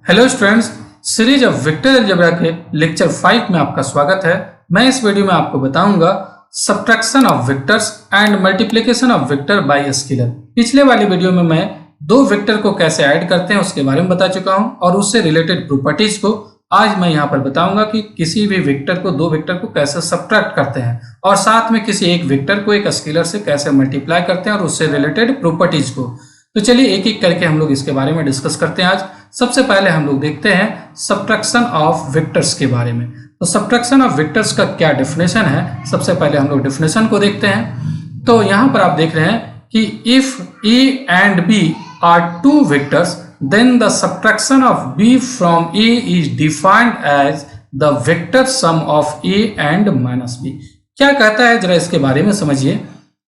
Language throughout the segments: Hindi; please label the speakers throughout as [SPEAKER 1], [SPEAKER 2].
[SPEAKER 1] Hello students, series of vector algebra के लेक्चर 5 में आपका स्वागत है। मैं इस वीडियो में आपको बताऊंगा subtraction of vectors and multiplication of vector by scalar. पिछले वाली वीडियो में मैं दो वेक्टर को कैसे ऐड करते हैं उसके बारे में बता चुका हूं और उससे रिलेटेड प्रॉपर्टीज को आज मैं यहाँ पर बताऊंगा कि किसी भी वेक्टर को दो वेक्टर को कैसे सब्ट्रैक्ट करते हैं और साथ में किसी एक वेक्टर को एक स्केलर से कैसे मल्टीप्लाई करते हैं और उससे रिलेटेड प्रॉपर्टीज को। तो चलिए एक एक करके हम लोग इसके बारे में डिस्कस करते हैं। आज सबसे पहले हम लोग देखते हैं सब्ट्रैक्शन ऑफ वेक्टर्स के बारे में। तो सब्ट्रैक्शन ऑफ वेक्टर्स का क्या डेफिनेशन है, सबसे पहले हम लोग डेफिनेशन को देखते हैं। तो यहाँ पर आप देख रहे हैं कि if A and B are two vectors then the subtraction of B from A is defined as the vector sum of A and minus B. क्या कहता है जरा इसके बारे में समझिए।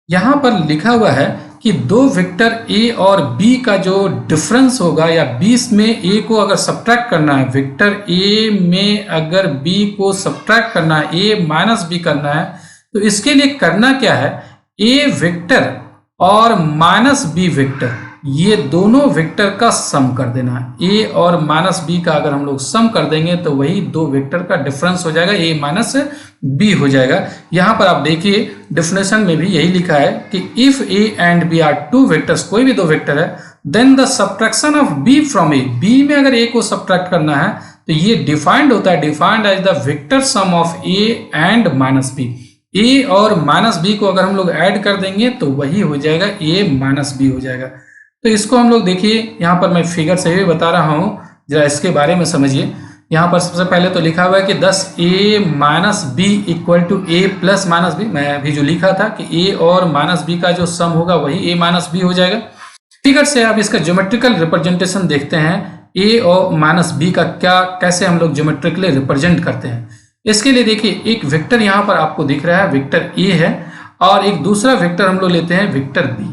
[SPEAKER 1] यहाँ पर लिखा हुआ है कि दो वेक्टर ए और बी का जो डिफरेंस होगा या बीस में ए को अगर सब्ट्रैक्ट करना है, वेक्टर ए में अगर बी को सब्ट्रैक्ट करना है, ए माइनस बी करना है, तो इसके लिए करना क्या है, ए वेक्टर और माइनस बी वेक्टर ये दोनों वेक्टर का सम कर देना है। ए और माइनस बी का अगर हम लोग सम कर देंगे तो वही दो वेक्टर का डिफरेंस हो जाएगा, ए माइनस बी हो जाएगा। यहां पर आप देखिए डेफिनेशन में भी यही लिखा है कि if A and B are two vectors, कोई भी दो वेक्टर है, then the subtraction of B from A, B में अगर ए को सब्ट्रैक्ट करना है तो ये डिफाइंड होता है, defined as the vector sum of A and minus B. A और माइनस बी को अगर हम लोग ऐड कर देंगे तो वही हो जाएगा ए माइनस बी हो जाएगा। तो इसको हम लोग देखिए, यहाँ पर मैं फिगर से भी बता रहा हूँ, जरा इसके बारे में समझिए। यहाँ पर सबसे पहले तो लिखा हुआ है कि 10a minus B equal to A plus minus B. मैं अभी जो लिखा था कि a और माइनस बी का जो सम होगा वही a माइनस बी हो जाएगा। फिगर से आप इसका ज्योमेट्रिकल रिप्रेजेंटेशन देखते हैं, a और माइनस बी का क्या कैसे हम लोग ज्योमेट्रिकली रिप्रेजेंट करते हैं। इसके लिए देखिए, एक वेक्टर यहाँ पर आपको दिख रहा है, वेक्टर a है, और एक दूसरा वेक्टर हम लोग लेते हैं वेक्टर b।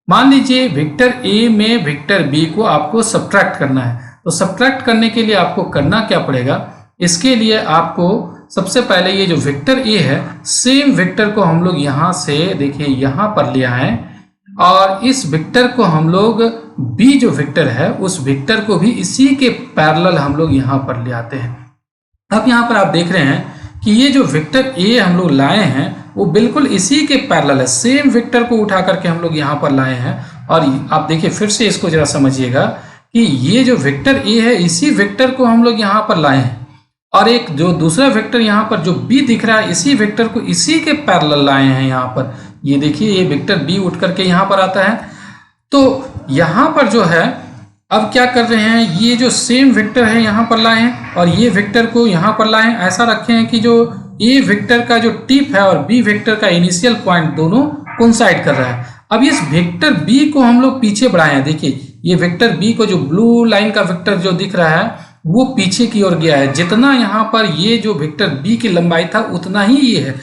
[SPEAKER 1] मान लीजिए वेक्टर ए में वेक्टर बी को आपको सब्ट्रैक्ट करना है, तो सब्ट्रैक्ट करने के लिए आपको करना क्या पड़ेगा, इसके लिए आपको सबसे पहले ये जो वेक्टर ए है, सेम वेक्टर को हम लोग यहाँ से देखिए यहाँ पर ले आए और इस वेक्टर को हम लोग बी जो वेक्टर है उस वेक्टर को भी इसी के पैरेलल हम लोग यहाँ पर ले आते हैं। अब यहाँ पर आप देख रहे हैं कि ये जो वेक्टर ए हम लोग लाए हैं वो बिल्कुल इसी के पैरेलल है, सेम वेक्टर को उठा करके हम लोग यहाँ पर लाए हैं। और आप देखिए फिर से इसको जरा समझिएगा कि ये जो वेक्टर ए है इसी वेक्टर को हम लोग यहाँ पर लाए हैं और एक जो दूसरा वेक्टर यहाँ पर जो बी दिख रहा है इसी वेक्टर को इसी के पैरेलल लाए हैं यहाँ पर। ये देखिए ये वेक्टर बी उठ करके यहाँ पर आता है। तो यहाँ पर जो है अब क्या कर रहे हैं, ये जो सेम वेक्टर है यहाँ पर लाए हैं और ये वेक्टर को यहाँ पर लाए हैं। ऐसा रखे हैं कि जो ए वेक्टर का जो टिप है और बी वेक्टर का इनिशियल पॉइंट दोनों कोइंसाइड कर रहा है। अब इस वेक्टर बी को हम लोग पीछे बढ़ाए हैं। देखिए ये वेक्टर बी को जो ब्लू लाइन का वेक्टर जो दिख रहा है वो पीछे की ओर गया है। जितना यहाँ पर ये जो वेक्टर बी की लंबाई था उतना ही ये है।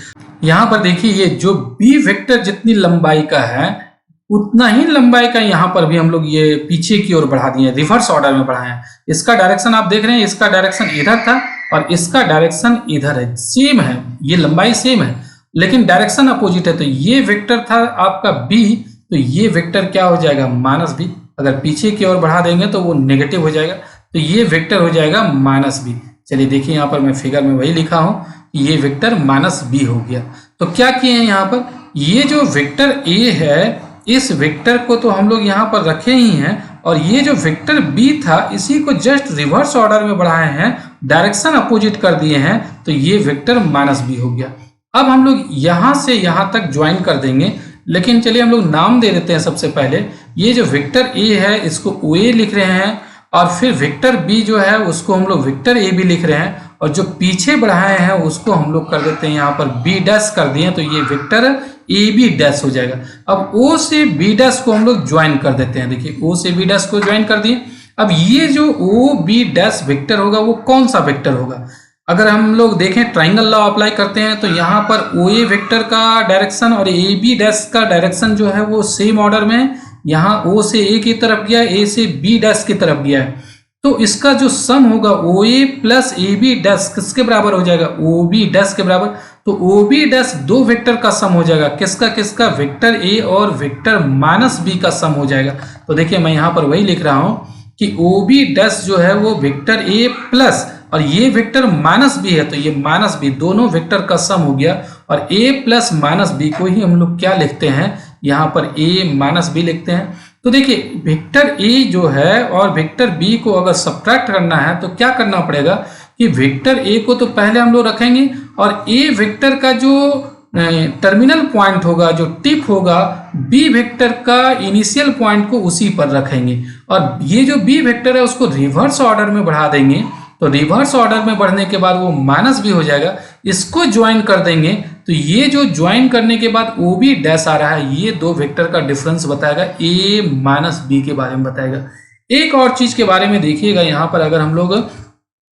[SPEAKER 1] यहाँ पर देखिए ये जो बी वेक्टर जितनी लंबाई का है उतना ही लंबाई का यहाँ पर भी हम लोग ये पीछे की ओर बढ़ा दिए, रिवर्स ऑर्डर में बढ़ाए हैं। इसका डायरेक्शन आप देख रहे हैं, इसका डायरेक्शन इधर था और इसका डायरेक्शन इधर है, सेम है, ये लंबाई सेम है लेकिन डायरेक्शन अपोजिट है। तो ये वेक्टर था आपका बी, तो ये वेक्टर क्या हो जाएगा, माइनस बी। अगर पीछे की ओर बढ़ा देंगे तो वो नेगेटिव हो जाएगा, तो ये वेक्टर हो जाएगा माइनस बी। चलिए देखिए यहाँ पर मैं फिगर में वही लिखा हूँ कि ये वेक्टर माइनस बी हो गया। तो क्या किए हैं यहाँ पर, ये जो वेक्टर ए है इस वेक्टर को तो हम लोग यहाँ पर रखे ही हैं और ये जो वेक्टर बी था इसी को जस्ट रिवर्स ऑर्डर में बढ़ाए हैं, डायरेक्शन अपोजिट कर दिए हैं, तो ये वेक्टर माइनस बी हो गया। अब हम लोग यहाँ से यहाँ तक ज्वाइन कर देंगे, लेकिन चलिए हम लोग नाम दे देते हैं। सबसे पहले ये जो वेक्टर ए है इसको ओ ए लिख रहे हैं और फिर वेक्टर बी जो है उसको हम लोग वेक्टर ए बी लिख रहे हैं और जो पीछे बढ़ाए हैं उसको हम लोग कर देते हैं यहाँ पर बी डैश कर दिए, तो ये वेक्टर ए बी डैश हो जाएगा। अब ओ से बी डैश को हम लोग ज्वाइन कर देते हैं। देखिए ओ से बी डैश को ज्वाइन कर दिए। अब ये जो ओ बी डैश वेक्टर होगा वो कौन सा वेक्टर होगा, अगर हम लोग देखें ट्राइंगल लॉ अप्लाई करते हैं तो यहाँ पर ओ ए वेक्टर का डायरेक्शन और ए बी डैश का डायरेक्शन जो है वो सेम ऑर्डर में है। यहाँ ओ से ए की तरफ गया, ए से बी डैश की तरफ गया है, तो इसका जो सम होगा ओ ए प्लस ए बी डैश किसके बराबर हो जाएगा, ओ बी डैश के बराबर। तो ओ बी डैश दो वेक्टर का सम हो जाएगा, किसका किसका, वेक्टर ए और वेक्टर माइनस बी का सम हो जाएगा। तो देखिए मैं यहाँ पर वही लिख रहा हूँ कि ओ बी डैश जो है वो वेक्टर ए प्लस और ये वेक्टर माइनस बी है, तो ये माइनस बी दोनों वेक्टर का सम हो गया और ए प्लस माइनस बी को ही हम लोग क्या लिखते हैं, यहाँ पर ए माइनस बी लिखते हैं। तो देखिए वेक्टर ए जो है और वेक्टर बी को अगर सब्ट्रैक्ट करना है तो क्या करना पड़ेगा कि वेक्टर ए को तो पहले हम लोग रखेंगे और ए वेक्टर का जो टर्मिनल पॉइंट होगा, जो टिप होगा, बी वेक्टर का इनिशियल पॉइंट को उसी पर रखेंगे और ये जो बी वेक्टर है उसको रिवर्स ऑर्डर में बढ़ा देंगे। तो रिवर्स ऑर्डर में बढ़ने के बाद वो माइनस बी हो जाएगा, इसको ज्वाइन कर देंगे तो ये जो ज्वाइन करने के बाद ओ बी डैश आ रहा है, ये दो वेक्टर का डिफरेंस बताएगा, ए माइनस बी के बारे में बताएगा। एक और चीज के बारे में देखिएगा, यहाँ पर अगर हम लोग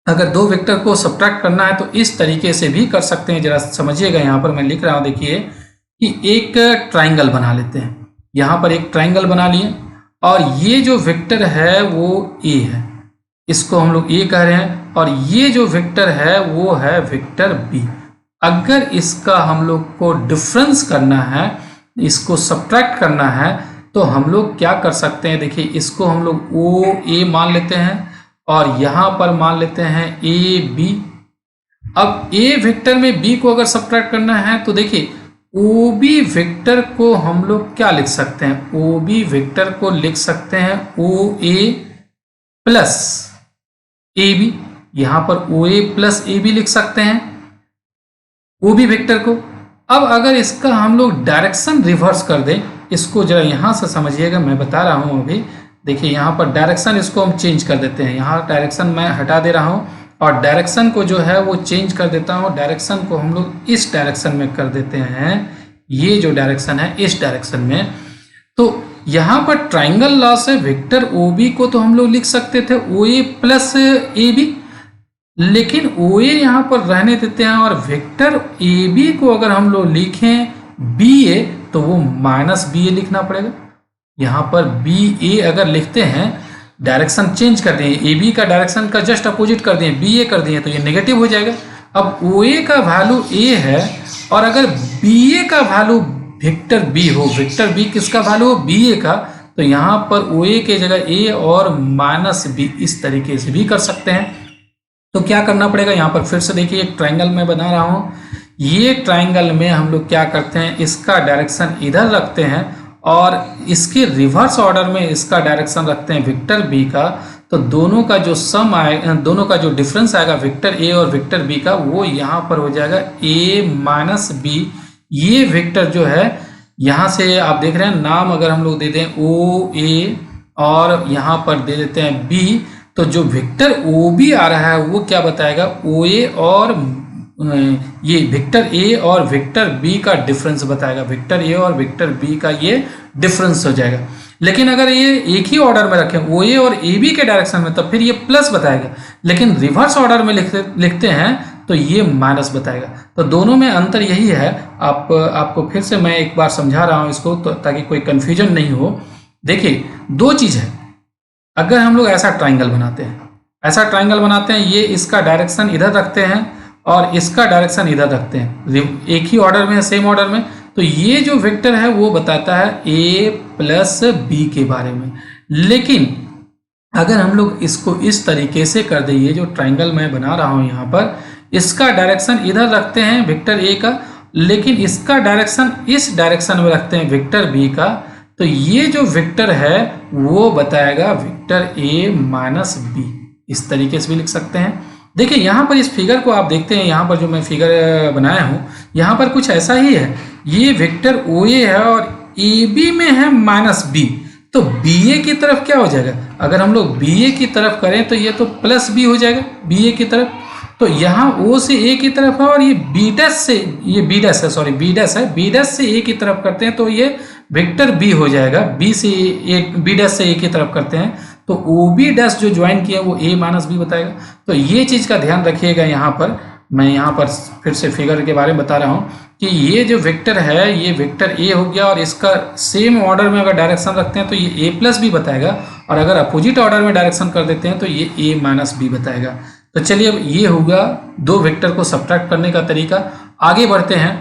[SPEAKER 1] अगर दो वेक्टर को सब्ट्रैक्ट करना है तो इस तरीके से भी कर सकते हैं। जरा समझिएगा, यहाँ पर मैं लिख रहा हूँ, देखिए कि एक ट्राइंगल बना लेते हैं। यहाँ पर एक ट्राइंगल बना लिए और ये जो वेक्टर है वो ए है, इसको हम लोग ए कह रहे हैं और ये जो वेक्टर है वो है वेक्टर बी। अगर इसका हम लोग को डिफरेंस करना है, इसको सब्ट्रैक्ट करना है तो हम लोग क्या कर सकते हैं, देखिए इसको हम लोग ओ ए मान लेते हैं और यहाँ पर मान लेते हैं ए बी। अब ए वेक्टर में बी को अगर सब्ट्रैक्ट करना है तो देखिए ओ बी वेक्टर को हम लोग क्या लिख सकते हैं, ओ बी वेक्टर को लिख सकते हैं ओ ए प्लस ए बी। यहाँ पर ओ ए प्लस ए बी लिख सकते हैं ओ बी वेक्टर को। अब अगर इसका हम लोग डायरेक्शन रिवर्स कर दें, इसको जरा यहाँ से समझिएगा, मैं बता रहा हूँ अभी। देखिए यहाँ पर डायरेक्शन इसको हम चेंज कर देते हैं, यहाँ डायरेक्शन मैं हटा दे रहा हूँ और डायरेक्शन को जो है वो चेंज कर देता हूँ। डायरेक्शन को हम लोग इस डायरेक्शन में कर देते हैं, ये जो डायरेक्शन है इस डायरेक्शन में। तो यहाँ पर ट्राइंगल लॉ से वेक्टर ओ बी को तो हम लोग लिख सकते थे ओ ए प्लस ए बी, लेकिन ओ ए यहाँ पर रहने देते हैं और वेक्टर ए बी को अगर हम लोग लिखें बी ए तो वो माइनस बी ए लिखना पड़ेगा। यहाँ पर बी ए अगर लिखते हैं, डायरेक्शन चेंज कर दिए, ए बी का डायरेक्शन का जस्ट अपोजिट कर दिए, बी ए कर दिए, तो ये नेगेटिव हो जाएगा। अब ओ ए का वैल्यू ए है और अगर बी ए का वैल्यू वेक्टर बी हो, वेक्टर बी किसका वैल्यू हो, बी ए का, तो यहाँ पर ओ ए के जगह ए और माइनस बी इस तरीके से भी कर सकते हैं। तो क्या करना पड़ेगा, यहाँ पर फिर से देखिए एक ट्राइंगल में बना रहा हूँ। ये ट्राइंगल में हम लोग क्या करते हैं, इसका डायरेक्शन इधर रखते हैं और इसके रिवर्स ऑर्डर में इसका डायरेक्शन रखते हैं वेक्टर बी का। तो दोनों का जो सम आएगा, दोनों का जो डिफरेंस आएगा वेक्टर ए और वेक्टर बी का, वो यहाँ पर हो जाएगा ए माइनस बी। ये वेक्टर जो है यहाँ से आप देख रहे हैं, नाम अगर हम लोग दे दें ओ ए और यहाँ पर दे देते हैं बी, तो जो वेक्टर ओ बी आ रहा है वो क्या बताएगा, ओ ए और ये वेक्टर ए और वेक्टर बी का डिफरेंस बताएगा, वेक्टर ए और वेक्टर बी का ये डिफरेंस हो जाएगा। लेकिन अगर ये एक ही ऑर्डर में रखें ओ ए और ए बी के डायरेक्शन में, तब फिर ये प्लस बताएगा, लेकिन रिवर्स ऑर्डर में लिखते हैं तो ये माइनस बताएगा। तो दोनों में अंतर यही है। आपको फिर से मैं एक बार समझा रहा हूँ इसको, तो ताकि कोई कंफ्यूजन नहीं हो। देखिए दो चीज है, अगर हम लोग ऐसा ट्राइंगल बनाते हैं, ये इसका डायरेक्शन इधर रखते हैं और इसका डायरेक्शन इधर रखते हैं, एक ही ऑर्डर में, सेम ऑर्डर में, तो ये जो वेक्टर है वो बताता है ए प्लस बी के बारे में। लेकिन अगर हम लोग इसको इस तरीके से कर दें, ये जो ट्राइंगल मैं बना रहा हूं यहाँ पर, इसका डायरेक्शन इधर रखते हैं वेक्टर ए का, लेकिन इसका डायरेक्शन इस डायरेक्शन में रखते हैं वेक्टर बी का, तो ये जो वेक्टर है वो बताएगा वेक्टर ए माइनस बी। इस तरीके से भी लिख सकते हैं। देखिए यहाँ पर इस फिगर को आप देखते हैं, यहाँ पर जो मैं फिगर बनाया हूँ, यहाँ पर कुछ ऐसा ही है। ये वेक्टर ओ ए है और ए बी में है माइनस बी, तो बी ए की तरफ क्या हो जाएगा, अगर हम लोग बी ए की तरफ करें तो ये तो प्लस बी हो जाएगा बी ए की तरफ। तो यहाँ ओ से ए की तरफ है और ये बी डैश से, ये बी डैश है, सॉरी बी डैश है, बी डैश से ए की तरफ करते हैं तो ये वेक्टर बी हो जाएगा। बी से ए, बी डैश से ए की तरफ करते हैं तो ओ बी डैश जो ज्वाइन किया वो ए माइनस बी बताएगा। तो ये चीज़ का ध्यान रखिएगा। यहाँ पर मैं यहाँ पर फिर से फिगर के बारे में बता रहा हूँ कि ये जो वेक्टर है ये वेक्टर ए हो गया और इसका सेम ऑर्डर में अगर डायरेक्शन रखते हैं तो ये ए प्लस बी बताएगा, और अगर अपोजिट ऑर्डर में डायरेक्शन कर देते हैं तो ये ए माइनस बी बताएगा। तो चलिए अब ये होगा दो वेक्टर को सब्ट्रैक्ट करने का तरीका। आगे बढ़ते हैं,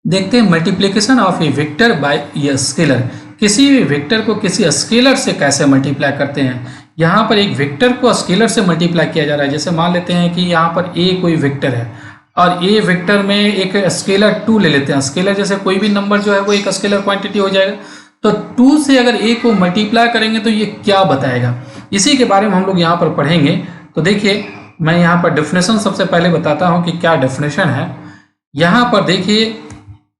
[SPEAKER 1] देखते हैं multiplication of A vector by a scalar. किसी भी वेक्टर को किसी स्केलर से कैसे मल्टीप्लाई करते हैं, यहाँ पर एक वेक्टर को स्केलर से मल्टीप्लाई किया जा रहा है। जैसे मान लेते हैं कि यहाँ पर ए कोई वेक्टर है और ए वेक्टर में एक स्केलर 2 ले लेते हैं। स्केलर जैसे कोई भी नंबर जो है वो एक स्केलर क्वांटिटी हो जाएगा। तो 2 से अगर ए को मल्टीप्लाई करेंगे तो ये क्या बताएगा, इसी के बारे में हम लोग यहाँ पर पढ़ेंगे। तो देखिए मैं यहाँ पर डेफिनेशन सबसे पहले बताता हूँ कि क्या डेफिनेशन है। यहाँ पर देखिए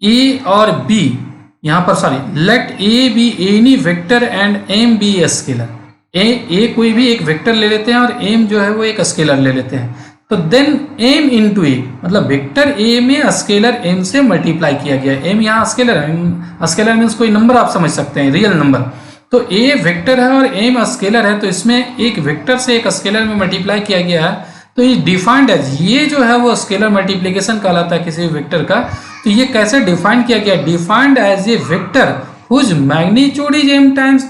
[SPEAKER 1] ए और बी, यहाँ पर sorry, let A be any vector and M be a scalar. A कोई भी एक वेक्टर ले लेते हैं और एम जो है वो एक स्केलर ले लेते हैं। तो देन एम इंटू ए, मतलब वेक्टर ए में स्केलर एम से मल्टीप्लाई किया गया। एम यहाँ स्केलर है, स्केलर मीन्स कोई नंबर आप समझ सकते हैं, रियल नंबर। तो ए वेक्टर है और एम स्केलर है, तो इसमें एक वेक्टर से एक स्केलर में मल्टीप्लाई किया गया है। तो ये डिफाइंड एज, ये जो है वो स्केलर मल्टीप्लिकेशन कहलाता है किसी वेक्टर का। तो ये कैसे डिफाइन किया गया, defined as a vector whose magnitude is m times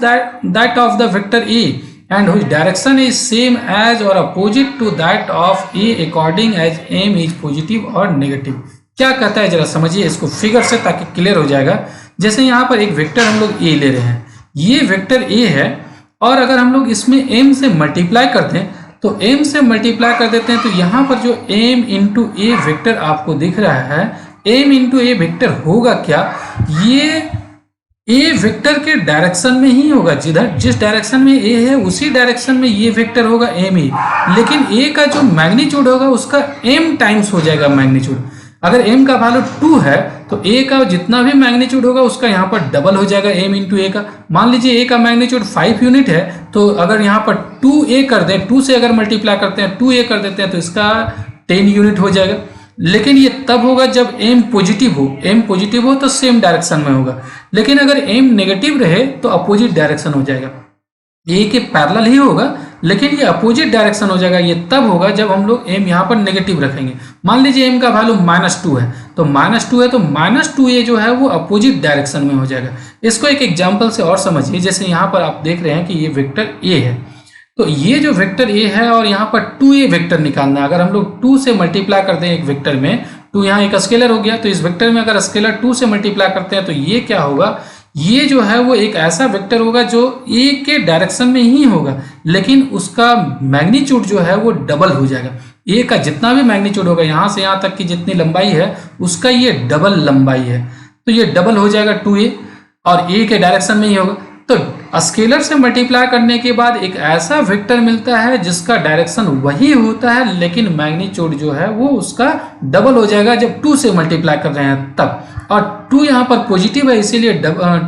[SPEAKER 1] that of the vector A and whose direction is same as or opposite to that of A according as m is positive or negative। क्या कहता है जरा समझिए इसको फिगर से ताकि क्लियर हो जाएगा। जैसे यहाँ पर एक वेक्टर हम लोग A ले रहे हैं, ये वेक्टर A है और अगर हम लोग इसमें m से मल्टीप्लाई करते हैं तो m से मल्टीप्लाई कर देते हैं तो यहाँ पर जो m इंटू ए वेक्टर आपको दिख रहा है, m इंटू ए वेक्टर होगा क्या, ये ए वेक्टर के डायरेक्शन में ही होगा। जिस डायरेक्शन में ए है उसी डायरेक्शन में ये वेक्टर होगा एम ही, लेकिन ए का जो मैग्नीट्यूड होगा उसका एम टाइम्स हो जाएगा मैग्नीट्यूड। अगर एम का वैल्यू 2 है तो ए का जितना भी मैग्नीट्यूड होगा उसका यहाँ पर डबल हो जाएगा एम इंटू ए का। मान लीजिए ए का मैग्नीट्यूड 5 यूनिट है, तो अगर यहाँ पर 2a कर दें, 2 से अगर मल्टीप्लाई करते हैं 2a कर देते हैं तो इसका 10 यूनिट हो जाएगा। लेकिन ये तब होगा जब m पॉजिटिव हो, m पॉजिटिव हो तो सेम डायरेक्शन में होगा, लेकिन अगर m नेगेटिव रहे तो अपोजिट डायरेक्शन हो जाएगा। a के पैरेलल ही होगा लेकिन ये अपोजिट डायरेक्शन हो जाएगा। ये तब होगा जब हम लोग m यहाँ पर नेगेटिव रखेंगे। मान लीजिए m का वैल्यू -2 है, तो -2 है तो -2a जो है वो अपोजिट डायरेक्शन में हो जाएगा। इसको एक एग्जाम्पल से और समझिए। जैसे यहाँ पर आप देख रहे हैं कि ये वेक्टर a है, तो ये जो वेक्टर a है और यहाँ पर 2a वेक्टर निकालना है। अगर हम लोग 2 से मल्टीप्लाई करते हैं एक वेक्टर में, 2 यहाँ एक स्केलर हो गया, तो इस वेक्टर में अगर स्केलर 2 से मल्टीप्लाई करते हैं तो ये क्या होगा, ये जो है वो एक ऐसा वेक्टर होगा जो a के डायरेक्शन में ही होगा, लेकिन उसका मैग्नीट्यूड जो है वो डबल हो जाएगा। a का जितना भी मैग्नीट्यूड होगा, यहाँ से यहाँ तक की जितनी लंबाई है उसका ये डबल लंबाई है, तो ये डबल हो जाएगा 2a और a के डायरेक्शन में ही होगा। तो स्केलर से मल्टीप्लाई करने के बाद एक ऐसा वेक्टर मिलता है जिसका डायरेक्शन वही होता है, लेकिन मैग्नीट्यूड जो है वो उसका डबल हो जाएगा जब 2 से मल्टीप्लाई कर रहे हैं तब। और 2 यहाँ पर पॉजिटिव है इसीलिए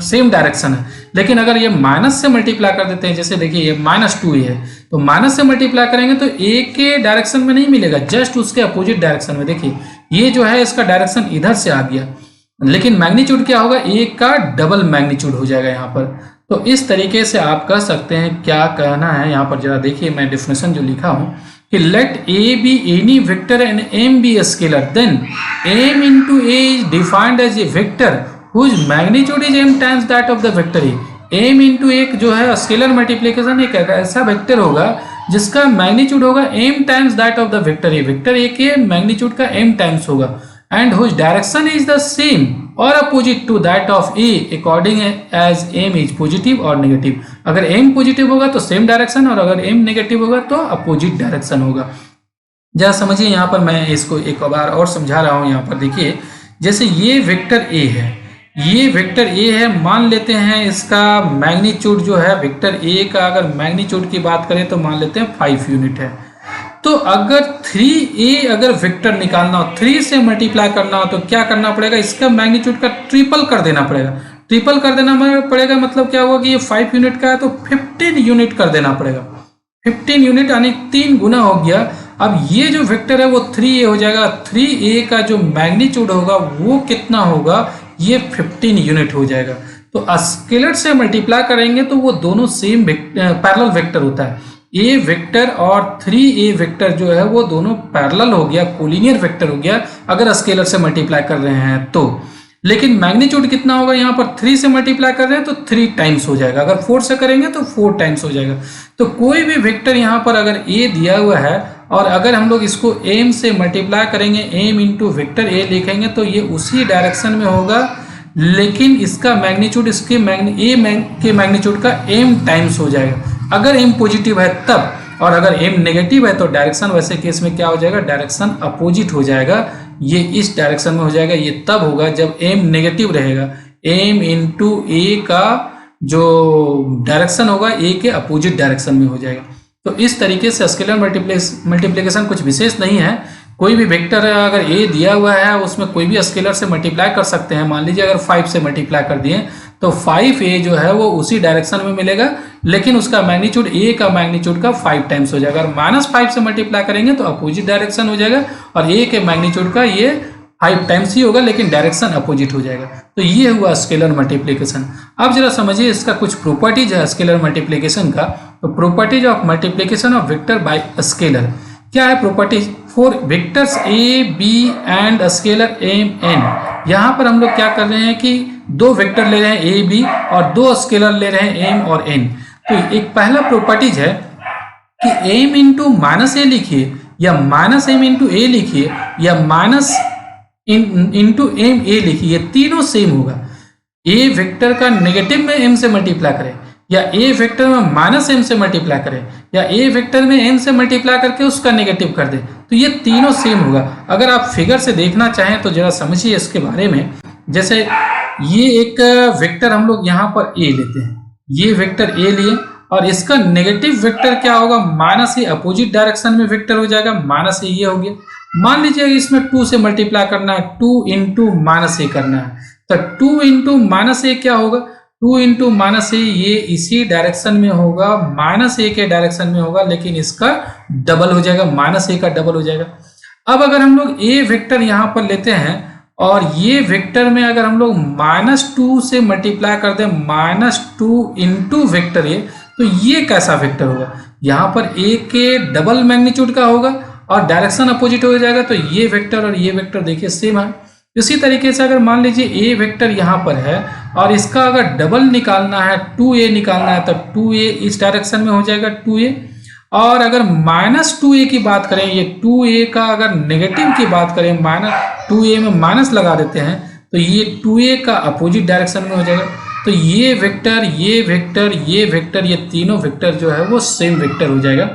[SPEAKER 1] सेम डायरेक्शन है। लेकिन अगर ये माइनस से मल्टीप्लाई कर देते हैं, जैसे देखिए ये -2 है, तो माइनस से मल्टीप्लाई करेंगे तो a के डायरेक्शन में नहीं मिलेगा, जस्ट उसके अपोजिट डायरेक्शन में। देखिए ये जो है इसका डायरेक्शन इधर से आ गया, लेकिन मैग्नीट्यूड क्या होगा, a का डबल मैग्नीट्यूड हो जाएगा यहाँ पर। तो इस तरीके से आप कह सकते हैं। क्या कहना है यहाँ पर जरा देखिए, मैं डेफिनेशन जो लिखा हूँ कि let A be any vector and M be a scalar, then m into A is defined as a vector whose magnitude is m times that of the vector A. M into एक जो है स्केलर मल्टीप्लिकेशन एक ऐसा वेक्टर होगा जिसका मैग्नीट्यूड होगा M times that of the vector A. Vector A के मैग्नीट्यूड का एम टाइम्स होगा and whose direction is the same or opposite to that of A according as M is positive or negative. अगर एम पॉजिटिव होगा तो सेम डायरेक्शन, और अगर एम नेगेटिव होगा तो अपोजिट डायरेक्शन होगा। जरा समझिए यहाँ पर मैं इसको एक बार और समझा रहा हूँ। यहाँ पर देखिए, जैसे ये वेक्टर ए है, ये वेक्टर ए है, मान लेते हैं इसका मैग्नीट्यूड जो है वेक्टर ए का, अगर मैग्नीट्यूड की बात करें तो मान लेते हैं 5 यूनिट है। तो अगर 3a अगर वेक्टर निकालना हो, 3 से मल्टीप्लाई करना हो तो क्या करना पड़ेगा, इसका मैग्नीट्यूड का ट्रिपल कर देना पड़ेगा। ट्रिपल कर देना पड़ेगा मतलब क्या होगा कि ये 5 यूनिट का है तो 15 यूनिट कर देना पड़ेगा। 15 यूनिट यानी 3 गुना हो गया। अब ये जो वेक्टर है वो 3a हो जाएगा। 3a का जो मैग्नीट्यूड होगा वो कितना होगा, ये 15 यूनिट हो जाएगा। तो स्केलर से मल्टीप्लाई करेंगे तो वो दोनों सेम पैरेलल वेक्टर होता है। ए वेक्टर और 3a वेक्टर जो है वो दोनों पैरेलल हो गया, कोलिनियर वेक्टर हो गया अगर स्केलर से मल्टीप्लाई कर रहे हैं तो। लेकिन मैग्नीट्यूड कितना होगा, यहाँ पर 3 से मल्टीप्लाई कर रहे हैं तो 3 टाइम्स हो जाएगा, अगर 4 से करेंगे तो 4 टाइम्स हो जाएगा। तो कोई भी वेक्टर यहाँ पर अगर a दिया हुआ है और अगर हम लोग इसको m से मल्टीप्लाई करेंगे, m इंटू वेक्टर a लिखेंगे तो ये उसी डायरेक्शन में होगा, लेकिन इसका मैग्नीट्यूड इसके के मैग्नीट्यूड का m टाइम्स हो जाएगा। अगर m पॉजिटिव है तब, और अगर m नेगेटिव है तो डायरेक्शन वैसे केस में क्या हो जाएगा, डायरेक्शन अपोजिट हो जाएगा। ये इस डायरेक्शन में हो जाएगा। ये तब होगा जब m नेगेटिव रहेगा, m इंटू ए का जो डायरेक्शन होगा a के अपोजिट डायरेक्शन में हो जाएगा। तो इस तरीके से स्केलर मल्टीप्लिकेशन कुछ विशेष नहीं है। कोई भी वेक्टर अगर a दिया हुआ है उसमें कोई भी स्केलर से मल्टीप्लाई कर सकते हैं। मान लीजिए अगर 5 से मल्टीप्लाई कर दिए तो 5a जो है वो उसी डायरेक्शन में मिलेगा, लेकिन उसका मैग्नीट्यूड a का मैग्नीट्यूड का 5 टाइम्स हो जाएगा। अगर -5 से मल्टीप्लाई करेंगे तो अपोजिट डायरेक्शन हो जाएगा, और a के मैग्नीट्यूड का ये 5 टाइम्स ही होगा, लेकिन डायरेक्शन अपोजिट हो जाएगा। तो ये हुआ स्केलर मल्टीप्लिकेशन। अब जरा समझिए इसका कुछ प्रॉपर्टीज है स्केलर मल्टीप्लिकेशन का। तो properties of multiplication of vector by scalar क्या है? Properties for vectors A B and scalar m n. यहाँ पर हम लोग क्या कर रहे हैं कि दो वेक्टर ले रहे हैं ए बी और दो स्केलर ले रहे हैं एम और एन। तो एक पहला प्रॉपर्टीज है कि एम इंटू माइनस ए लिखिए, या माइनस एम इंटू ए लिखिए, या माइनस इंटू एम ए लिखिए, ये तीनों सेम होगा। ए वेक्टर का नेगेटिव में एम से मल्टीप्लाई करें, या ए वेक्टर में माइनस एम से मल्टीप्लाई करें, या ए वेक्टर में एम से मल्टीप्लाई करके उसका नेगेटिव कर दे, तो ये तीनों सेम होगा। अगर आप फिगर से देखना चाहें तो जरा समझिए इसके बारे में। जैसे ये एक वेक्टर हम लोग यहाँ पर ए लेते हैं, ये वेक्टर ए लिए, और इसका नेगेटिव वेक्टर क्या होगा, माइनस ए, अपोजिट डायरेक्शन में वेक्टर हो जाएगा, माइनस ए ये हो गया। मान लीजिए इसमें 2 से मल्टीप्लाई करना है, 2 इंटू माइनस ए करना है, तो 2 इंटू माइनस ए क्या होगा, 2 इंटू माइनस ए ये इसी डायरेक्शन में होगा, माइनस ए के डायरेक्शन में होगा, लेकिन इसका डबल हो जाएगा, माइनस ए का डबल हो जाएगा। अब अगर हम लोग ए वेक्टर यहाँ पर लेते हैं और ये वेक्टर में अगर हम लोग -2 से मल्टीप्लाई कर दें, -2 इंटू वेक्टर ए, तो ये कैसा वेक्टर होगा, यहाँ पर ए के डबल मैग्नीट्यूड का होगा और डायरेक्शन अपोजिट हो जाएगा। तो ये वेक्टर और ये वेक्टर देखिए सेम है। इसी तरीके से अगर मान लीजिए ए वेक्टर यहाँ पर है और इसका अगर डबल निकालना है, 2a निकालना है, तब 2a इस डायरेक्शन में हो जाएगा 2a। और अगर -2a की बात करें, ये 2a का अगर नेगेटिव की बात करें, -2a में माइनस लगा देते हैं, तो ये 2a का अपोजिट डायरेक्शन में हो जाएगा। तो ये वेक्टर, ये वेक्टर, ये वेक्टर, ये तीनों वेक्टर जो है वो सेम वेक्टर हो जाएगा।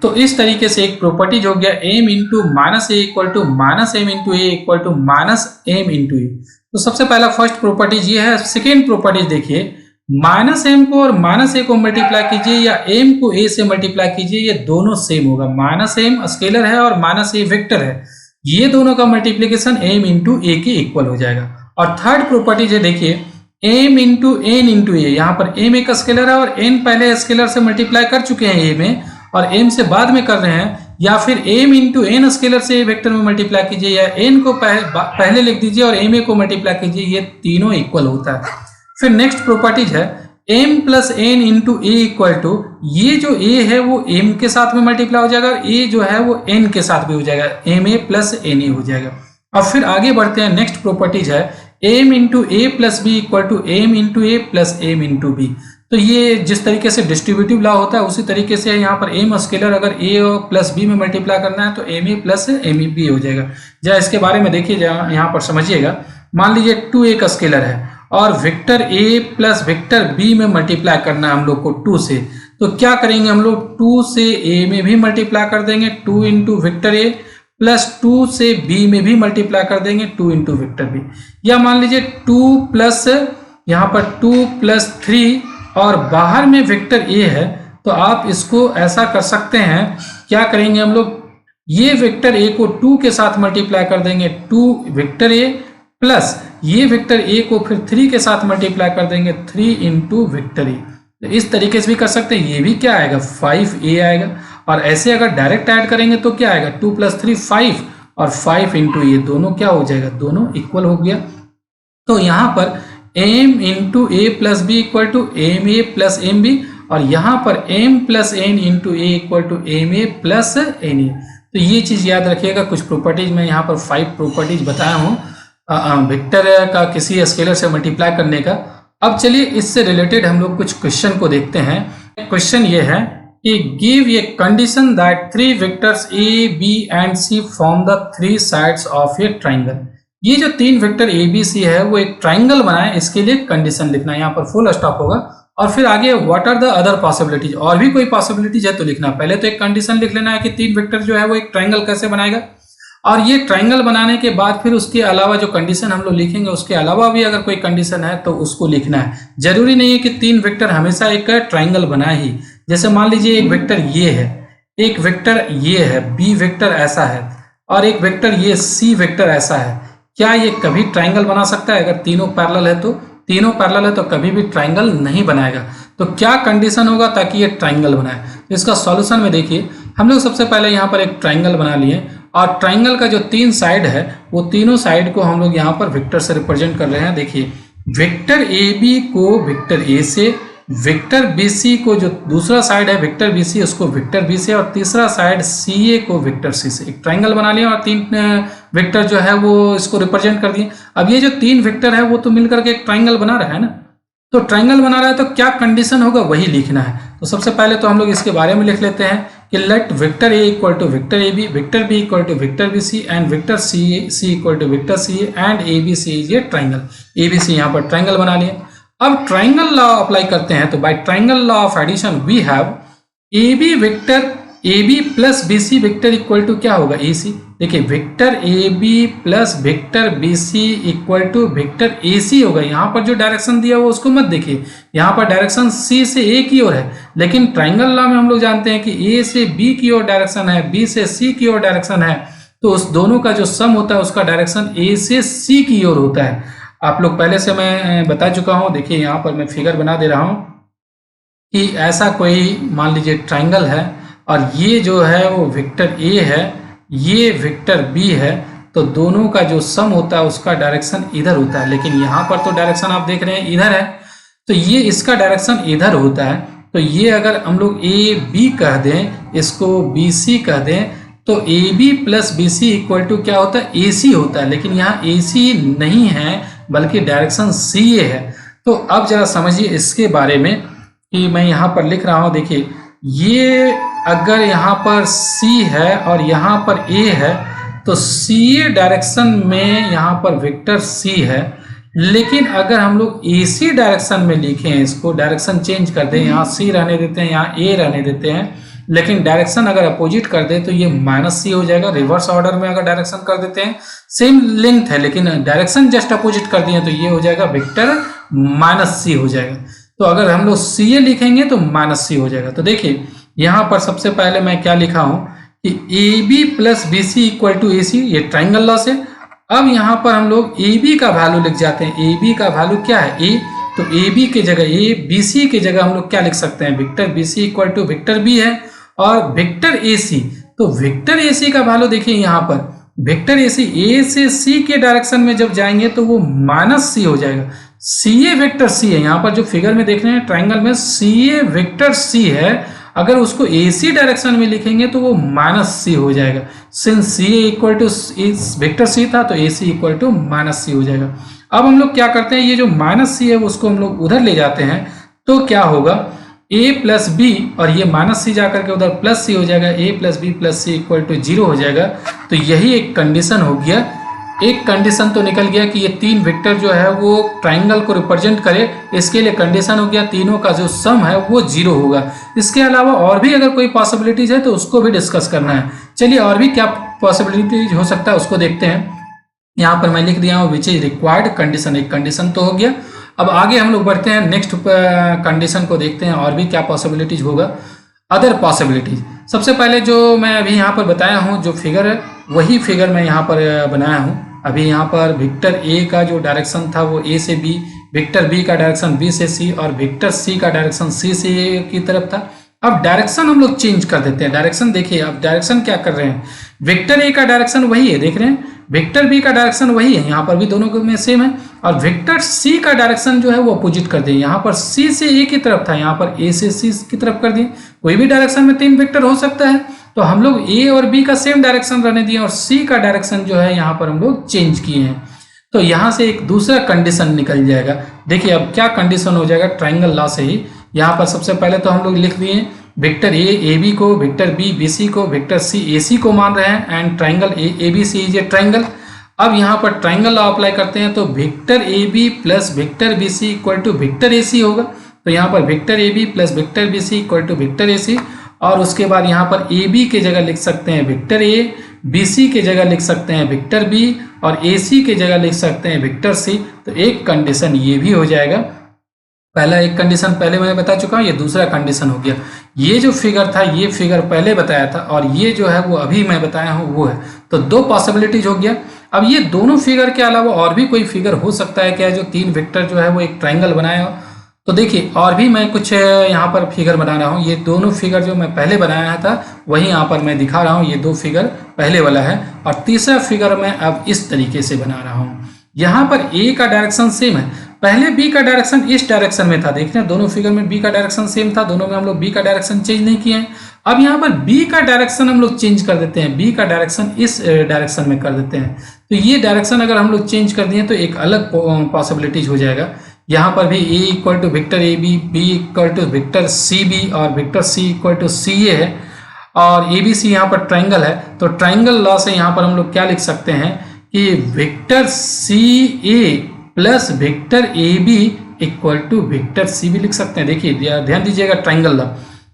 [SPEAKER 1] तो इस तरीके से एक प्रॉपर्टीज हो गया M into minus A equal to minus M into A equal to minus M into A. तो सबसे पहला फर्स्ट प्रॉपर्टीज ये है। सेकेंड प्रॉपर्टीज देखिए, माइनस एम को और माइनस ए को मल्टीप्लाई कीजिए या एम को ए से मल्टीप्लाई कीजिए, ये दोनों सेम होगा। माइनस एम स्केलर है और माइनस ए वेक्टर है, ये दोनों का मल्टीप्लीकेशन एम इंटू ए के इक्वल हो जाएगा। और थर्ड प्रॉपर्टीज है, देखिए एम इंटू एन इंटू ए, यहाँ पर एम एक स्केलर है और एन पहले स्केलर से मल्टीप्लाई कर चुके हैं ए में, और m से बाद में कर रहे हैं, या फिर m इंटू एन स्केलर से वेक्टर में मल्टीप्लाई कीजिए, या n को पहले लिख दीजिए और ma को मल्टीप्लाई कीजिए, ये तीनों इक्वल होता है। फिर नेक्स्ट प्रॉपर्टीज है m plus n into A equal to, ये जो a है वो m के साथ में मल्टीप्लाई हो जाएगा और a जो है वो n के साथ भी हो जाएगा, ma प्लस na हो जाएगा। और फिर आगे बढ़ते हैं, नेक्स्ट प्रॉपर्टीज है m into A plus B equal to m into A plus m into B. तो ये जिस तरीके से डिस्ट्रीब्यूटिव लॉ होता है उसी तरीके से यहाँ पर m स्केलर अगर a प्लस b में मल्टीप्लाई करना है तो ma प्लस b हो जाएगा। जरा इसके बारे में देखिए, यहाँ पर समझिएगा। मान लीजिए 2a का स्केलर है और vector a plus vector b में मल्टीप्लाई करना है हम लोग को 2 से, तो क्या करेंगे हम लोग, 2 से a में भी मल्टीप्लाई कर देंगे, 2 इंटू वेक्टर a, प्लस 2 से b में भी मल्टीप्लाई कर देंगे, 2 इंटू वेक्टर b। या मान लीजिए 2 प्लस यहाँ पर 2 प्लस 3 और बाहर में वेक्टर a है, तो आप इसको ऐसा कर सकते हैं, क्या करेंगे हम लोग, ये वेक्टर a को 2 के साथ मल्टीप्लाई कर देंगे, 2 वेक्टर a, प्लस ये वेक्टर a को फिर 3 के साथ मल्टीप्लाई कर देंगे, 3 इंटू वेक्टर a। तो इस तरीके से भी कर सकते हैं। ये भी क्या आएगा, 5a आएगा। और ऐसे अगर डायरेक्ट ऐड करेंगे तो क्या आएगा, 2 प्लस 3 5 और 5 इंटू ये दोनों क्या हो जाएगा, दोनों इक्वल हो गया। तो यहाँ पर m into A plus B equal to m A plus m B, और यहाँ पर m plus n into A equal to m A plus n A. तो ये चीज़ याद रखिएगा। कुछ प्रॉपर्टीज में यहाँ पर 5 प्रॉपर्टीज बताया हूँ वेक्टर का किसी स्केलर से मल्टीप्लाई करने का। अब चलिए इससे रिलेटेड हम लोग कुछ क्वेश्चन को देखते हैं। क्वेश्चन ये है कि give a condition that 3 vectors a, b and c form the 3 sides of A triangle. ये जो 3 वेक्टर a b c है वो एक ट्राइंगल बनाए, इसके लिए कंडीशन लिखना है। यहाँ पर फुल स्टॉप होगा और फिर आगे what are the other possibilities, और भी कोई पॉसिबिलिटीज है तो लिखना। पहले तो एक कंडीशन लिख लेना है कि तीन वेक्टर जो है वो एक ट्राइंगल कैसे बनाएगा, और ये ट्राइंगल बनाने के बाद फिर उसके अलावा जो कंडीशन हम लोग लिखेंगे उसके अलावा भी अगर कोई कंडीशन है तो उसको लिखना है। जरूरी नहीं है कि तीन वेक्टर हमेशा एक ट्राइंगल बनाए ही। जैसे मान लीजिए एक वेक्टर ये है, एक वेक्टर ये है, बी वेक्टर ऐसा है, और एक वेक्टर ये सी वेक्टर ऐसा है। क्या ये कभी ट्राइंगल बना सकता है? अगर तीनों पैरेलल है तो, तीनों पैरेलल है तो कभी भी ट्राइंगल नहीं बनाएगा। तो क्या कंडीशन होगा ताकि ये ट्राइंगल बनाए? तो इसका सॉल्यूशन में देखिए, हम लोग सबसे पहले यहाँ पर एक ट्राइंगल बना लिए, और ट्राइंगल का जो तीन साइड है वो तीनों साइड को हम लोग यहाँ पर वेक्टर से रिप्रेजेंट कर रहे हैं। देखिए, वेक्टर ए बी को वेक्टर ए से, वेक्टर बी सी को जो दूसरा साइड है वेक्टर बी सी उसको वेक्टर बी से, और तीसरा साइड सी ए को वेक्टर सी से। एक ट्राइंगल बना लिया और तीन वेक्टर जो है वो इसको रिप्रेजेंट कर दिए। अब ये जो तीन वेक्टर है वो तो मिलकर के एक ट्राइंगल बना रहा है ना, तो ट्राइंगल बना रहा है तो क्या कंडीशन होगा वही लिखना है। तो सबसे पहले तो हम लोग इसके बारे में लिख लेते हैं कि let vector A equal to vector A B, vector B equal to vector B C, and vector C equal to vector C A, and A B C is a triangle. A B C यहाँ पर ट्राइंगल बना लिए। अब ट्राइंगल लॉ अप्लाई करते हैं, तो by triangle law of addition we have A B vector A B plus B C vector equal to क्या होगा? A C. देखिए, vector A B plus vector B C equal to vector A C होगा। यहाँ पर जो डायरेक्शन दिया हुआ उसको मत देखिए, यहाँ पर डायरेक्शन सी से ए की ओर है, लेकिन ट्राइंगल लॉ में हम लोग जानते हैं कि ए से बी की ओर डायरेक्शन है, बी से सी की ओर डायरेक्शन है, तो उस दोनों का जो सम होता है उसका डायरेक्शन ए से सी की ओर होता है। आप लोग पहले से मैं बता चुका हूँ। देखिए, यहाँ पर मैं फिगर बना दे रहा हूँ कि ऐसा कोई मान लीजिए ट्राइंगल है, और ये जो है वो वेक्टर ए है, ये वेक्टर बी है, तो दोनों का जो सम होता है उसका डायरेक्शन इधर होता है। लेकिन यहाँ पर तो डायरेक्शन आप देख रहे हैं इधर है, तो ये इसका डायरेक्शन इधर होता है। तो ये अगर हम लोग ए बी कह दें, इसको बी सी कह दें, तो A B plus B C equal to क्या होता है? ए सी होता है। लेकिन यहाँ ए सी नहीं है बल्कि डायरेक्शन सी ए है। तो अब जरा समझिए इसके बारे में कि मैं यहाँ पर लिख रहा हूँ। देखिए, ये अगर यहाँ पर C है और यहाँ पर A है, तो CA डायरेक्शन में यहाँ पर वेक्टर C है। लेकिन अगर हम लोग AC डायरेक्शन में लिखें, इसको डायरेक्शन चेंज कर दें, यहाँ C रहने देते हैं, यहाँ A रहने देते हैं, लेकिन डायरेक्शन अगर अपोजिट कर दें तो ये -C हो जाएगा। रिवर्स ऑर्डर में अगर डायरेक्शन कर देते हैं, सेम लेंथ है लेकिन डायरेक्शन जस्ट अपोजिट कर दिए तो ये हो जाएगा वेक्टर -C हो जाएगा। तो अगर हम लोग CA लिखेंगे तो -C हो जाएगा। तो देखिए, यहाँ पर सबसे पहले मैं क्या लिखा हूं कि A B plus B C equal to A C, ये ट्राइंगल लॉ से। अब यहाँ पर हम लोग ए बी का वैल्यू लिख जाते हैं। ए बी का वैल्यू क्या है? ए, तो ए बी के जगह ए बी सी की जगह हम लोग क्या लिख सकते हैं? Vector B C equal to vector B है, और वेक्टर ए सी, तो वेक्टर ए सी का वैल्यू देखिए यहाँ पर, वेक्टर ए सी ए से सी के डायरेक्शन में जब जाएंगे तो वो -C हो जाएगा। सी ए वेक्टर सी है, यहाँ पर जो फिगर में देख रहे हैं ट्राइंगल में सी ए वेक्टर सी है, अगर उसको AC डायरेक्शन में लिखेंगे तो वो -C हो जाएगा। Since CA equal to vector C था तो AC इक्वल टू -C हो जाएगा। अब हम लोग क्या करते हैं, ये जो -C है उसको हम लोग उधर ले जाते हैं, तो क्या होगा? A प्लस बी, और ये -C जाकर के उधर +C हो जाएगा। A plus B plus C equal to 0 हो जाएगा। तो यही एक कंडीशन हो गया। एक कंडीशन तो निकल गया कि ये तीन वेक्टर जो है वो ट्राइंगल को रिप्रेजेंट करे, इसके लिए कंडीशन हो गया तीनों का जो सम है वो 0 होगा। इसके अलावा और भी अगर कोई पॉसिबिलिटीज है तो उसको भी डिस्कस करना है। चलिए, और भी क्या पॉसिबिलिटीज हो सकता है उसको देखते हैं। यहाँ पर मैं लिख दिया हूँ विच इज रिक्वायर्ड कंडीशन, एक कंडीशन तो हो गया। अब आगे हम लोग बढ़ते हैं, नेक्स्ट कंडीशन को देखते हैं और भी क्या पॉसिबिलिटीज होगा। अदर पॉसिबिलिटीज, सबसे पहले जो मैं अभी यहाँ पर बताया हूँ जो फिगर है वही फिगर मैं यहाँ पर बनाया हूँ। अभी यहाँ पर वेक्टर ए का जो डायरेक्शन था वो ए से बी, वेक्टर बी का डायरेक्शन बी से सी, और वेक्टर सी का डायरेक्शन सी से ए की तरफ था। अब डायरेक्शन हम लोग चेंज कर देते हैं। डायरेक्शन देखिए, अब डायरेक्शन क्या कर रहे हैं, वेक्टर ए का डायरेक्शन वही है, देख रहे हैं, वेक्टर बी का डायरेक्शन वही है, यहाँ पर भी दोनों में सेम है, और वेक्टर सी का डायरेक्शन जो है वो अपोजिट कर दिए। यहाँ पर सी से ए की तरफ था, यहाँ पर ए से सी की तरफ कर दिए। कोई भी डायरेक्शन में तीन वेक्टर हो सकता है, तो हम लोग ए और बी का सेम डायरेक्शन रहने दिए, और सी का डायरेक्शन जो है यहाँ पर हम लोग चेंज किए हैं। तो यहाँ से एक दूसरा कंडीशन निकल जाएगा। देखिए अब क्या कंडीशन हो जाएगा ट्राइंगल लॉ से ही। यहाँ पर सबसे पहले तो हम लोग लिख दिए वेक्टर ए बी को, वेक्टर बी बी सी को, वेक्टर सी ए सी को मान रहे हैं, and triangle A B C is a triangle. अब यहाँ पर ट्राइंगल लॉ अप्लाई करते हैं तो vector A B plus vector B C equal to vector A C होगा। तो यहाँ पर vector A B plus vector B C equal to vector A C, और उसके बाद यहाँ पर ए बी के जगह लिख सकते हैं वेक्टर ए, बी सी के जगह लिख सकते हैं वेक्टर बी, और ए सी के जगह लिख सकते हैं वेक्टर सी। तो एक कंडीशन ये भी हो जाएगा। पहला एक कंडीशन पहले मैं बता चुका हूँ, ये दूसरा कंडीशन हो गया। ये जो फिगर था ये फिगर पहले बताया था, और ये जो है वो अभी मैं बताया हूँ वो है। तो दो पॉसिबिलिटीज हो गया। अब ये दोनों फिगर के अलावा और भी कोई फिगर हो सकता है क्या, जो तीन वेक्टर जो है वो एक ट्राइंगल बनाया हो। तो देखिए और भी मैं कुछ यहाँ पर फिगर बना रहा हूँ। ये दोनों फिगर जो मैं पहले बनाया था वही यहाँ पर मैं दिखा रहा हूँ। ये दो फिगर पहले वाला है, और तीसरा फिगर मैं अब इस तरीके से बना रहा हूँ। यहाँ पर ए का डायरेक्शन सेम है, पहले बी का डायरेक्शन इस डायरेक्शन में था। देख रहे हैं दोनों फिगर में बी का डायरेक्शन सेम था, दोनों में हम लोग बी का डायरेक्शन चेंज नहीं किए हैं। अब यहाँ पर बी का डायरेक्शन हम लोग चेंज कर देते हैं, बी का डायरेक्शन इस डायरेक्शन में कर देते हैं। तो ये डायरेक्शन अगर हम लोग चेंज कर दिए तो एक अलग पॉसिबिलिटीज हो जाएगा। यहाँ पर भी A equal to vector A B, B equal to vector C B, और vector C equal to C A है, और ए बी सी यहाँ पर ट्राइंगल है। तो ट्राइंगल लॉ से यहाँ पर हम लोग क्या लिख सकते हैं कि vector C A plus vector A B equal to vector C B लिख सकते हैं। देखिए ध्यान दीजिएगा, ट्राइंगल लॉ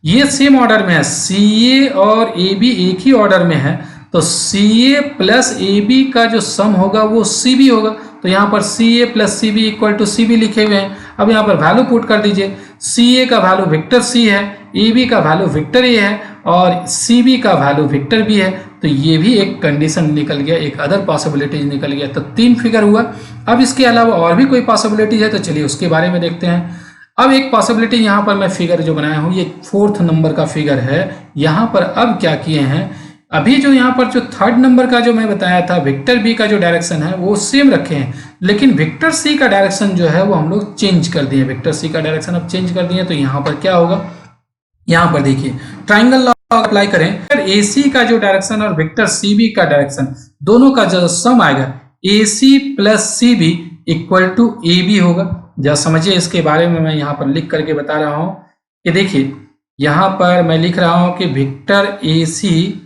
[SPEAKER 1] ये सेम ऑर्डर में है, सी ए और ए बी एक ही ऑर्डर में है। तो सी ए प्लस ए बी का जो सम होगा वो सी बी होगा। तो यहाँ पर C A plus C B equal to C B लिखे हुए हैं। अब यहाँ पर वैल्यू पुट कर दीजिए, सी ए का वैल्यू विक्टर सी है, ए बी का वैल्यू विक्टर ए है, और सी बी का वैल्यू विक्टर बी है। तो ये भी एक कंडीशन निकल गया, एक अदर पॉसिबिलिटीज निकल गया। तो तीन फिगर हुआ। अब इसके अलावा और भी कोई पॉसिबिलिटीज है तो चलिए उसके बारे में देखते हैं। अब एक पॉसिबिलिटी यहाँ पर मैं फिगर जो बनाया हूँ ये 4th नंबर का फिगर है। यहाँ पर अब क्या किए हैं, अभी जो यहाँ पर जो 3rd नंबर का जो मैं बताया था वेक्टर बी का जो डायरेक्शन है वो सेम रखे हैं, लेकिन वेक्टर सी का डायरेक्शन जो है वो हम लोग चेंज कर दिए। वेक्टर सी का डायरेक्शन अब चेंज कर दिए। तो यहाँ पर क्या होगा, यहाँ पर देखिए ट्राइंगल लॉ अप्लाई करें, ए सी का जो डायरेक्शन और वेक्टर सी बी का डायरेक्शन दोनों का जो सम आएगा A C plus C B equal to A B होगा। जरा समझिए इसके बारे में मैं यहाँ पर लिख करके बता रहा हूँ कि देखिए यहाँ पर मैं लिख रहा हूँ कि vector A C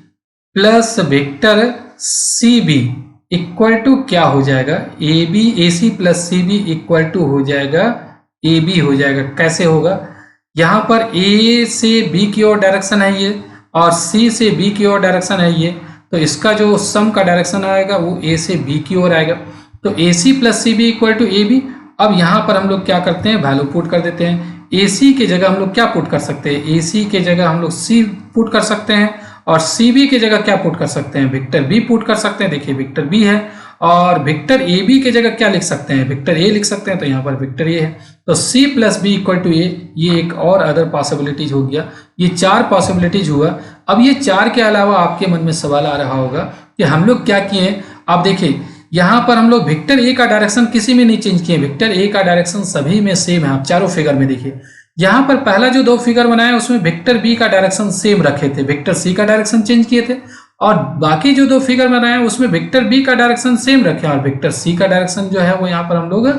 [SPEAKER 1] plus vector C B equal to क्या हो जाएगा, A B, A C plus C B equal to हो जाएगा ए बी हो जाएगा। कैसे होगा, यहाँ पर ए से बी की ओर डायरेक्शन है ये, और सी से बी की ओर डायरेक्शन है ये। तो इसका जो सम का डायरेक्शन आएगा वो ए से बी की ओर आएगा। तो A C plus C B equal to A B. अब यहाँ पर हम लोग क्या करते हैं, वैल्यू पुट कर देते हैं। ए सी के जगह हम लोग क्या पुट कर सकते हैं, ए सी के जगह हम लोग सी पुट कर सकते हैं, और सी बी के जगह क्या पुट कर सकते हैं, विक्टर बी पुट कर सकते हैं। देखिए विक्टर बी है, और विक्टर ए बी के जगह क्या लिख सकते हैं, विक्टर ए लिख सकते हैं। तो यहाँ पर विक्टर ए है। तो C plus B equal to A, ये एक और अदर पॉसिबिलिटीज हो गया। ये 4 पॉसिबिलिटीज हुआ। अब ये 4 के अलावा आपके मन में सवाल आ रहा होगा कि हम लोग क्या किए। आप देखिए यहाँ पर हम लोग विक्टर ए का डायरेक्शन किसी में नहीं चेंज किए, विक्टर ए का डायरेक्शन सभी में सेम है। आप चारों फिगर में देखिए, यहाँ पर पहला जो 2 फिगर बनाया उसमें विक्टर बी का डायरेक्शन सेम रखे थे, विक्टर सी का डायरेक्शन चेंज किए थे। और बाकी जो 2 फिगर बनाया उसमें विक्टर बी का डायरेक्शन सेम रखे और विक्टर सी का डायरेक्शन जो है वो यहाँ पर हम लोग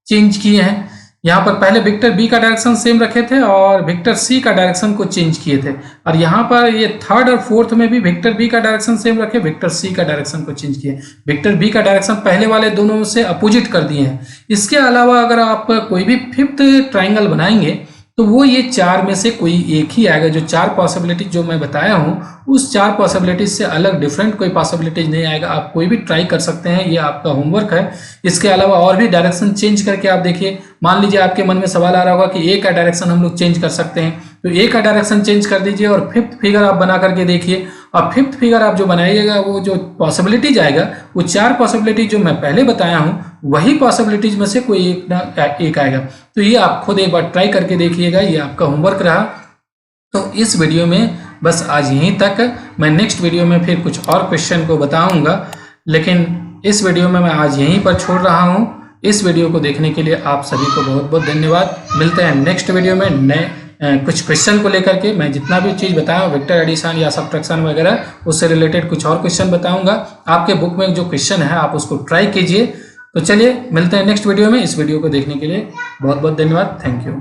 [SPEAKER 1] चेंज किए हैं। यहाँ पर पहले विक्टर बी का डायरेक्शन सेम रखे थे और विक्टर सी का डायरेक्शन को चेंज किए थे, और यहाँ पर ये 3rd और 4th में भी विक्टर बी का डायरेक्शन सेम रखे, विक्टर सी का डायरेक्शन को चेंज किए। विक्टर बी का डायरेक्शन पहले वाले दोनों से अपोजिट कर दिए हैं। इसके अलावा अगर आप कोई भी 5th ट्राइंगल बनाएंगे तो वो ये 4 में से कोई एक ही आएगा। जो 4 पॉसिबिलिटी जो मैं बताया हूँ उस 4 पॉसिबिलिटीज से अलग डिफरेंट कोई पॉसिबिलिटीज नहीं आएगा। आप कोई भी ट्राई कर सकते हैं, ये आपका होमवर्क है। इसके अलावा और भी डायरेक्शन चेंज करके आप देखिए। मान लीजिए आपके मन में सवाल आ रहा होगा कि ए का डायरेक्शन हम लोग चेंज कर सकते हैं, तो ए का डायरेक्शन चेंज कर दीजिए और 5th फिगर आप बना करके देखिए। और 5th फिगर आप जो बनाइएगा वो जो पॉसिबिलिटीज आएगा वो 4 पॉसिबिलिटीज जो मैं पहले बताया हूँ वही पॉसिबिलिटीज में से कोई एक ना एक आएगा। तो ये आप खुद एक बार ट्राई करके देखिएगा, ये आपका होमवर्क रहा। तो इस वीडियो में बस आज यहीं तक। मैं नेक्स्ट वीडियो में फिर कुछ और क्वेश्चन को बताऊंगा, लेकिन इस वीडियो में मैं आज यहीं पर छोड़ रहा हूँ। इस वीडियो को देखने के लिए आप सभी को बहुत बहुत धन्यवाद। मिलते हैं नेक्स्ट वीडियो में नए कुछ क्वेश्चन को लेकर के। मैं जितना भी चीज़ बताया वेक्टर एडिशन या सब्ट्रैक्शन वगैरह उससे रिलेटेड कुछ और क्वेश्चन बताऊंगा। आपके बुक में जो क्वेश्चन है आप उसको ट्राई कीजिए। तो चलिए मिलते हैं नेक्स्ट वीडियो में। इस वीडियो को देखने के लिए बहुत बहुत धन्यवाद। Thank you.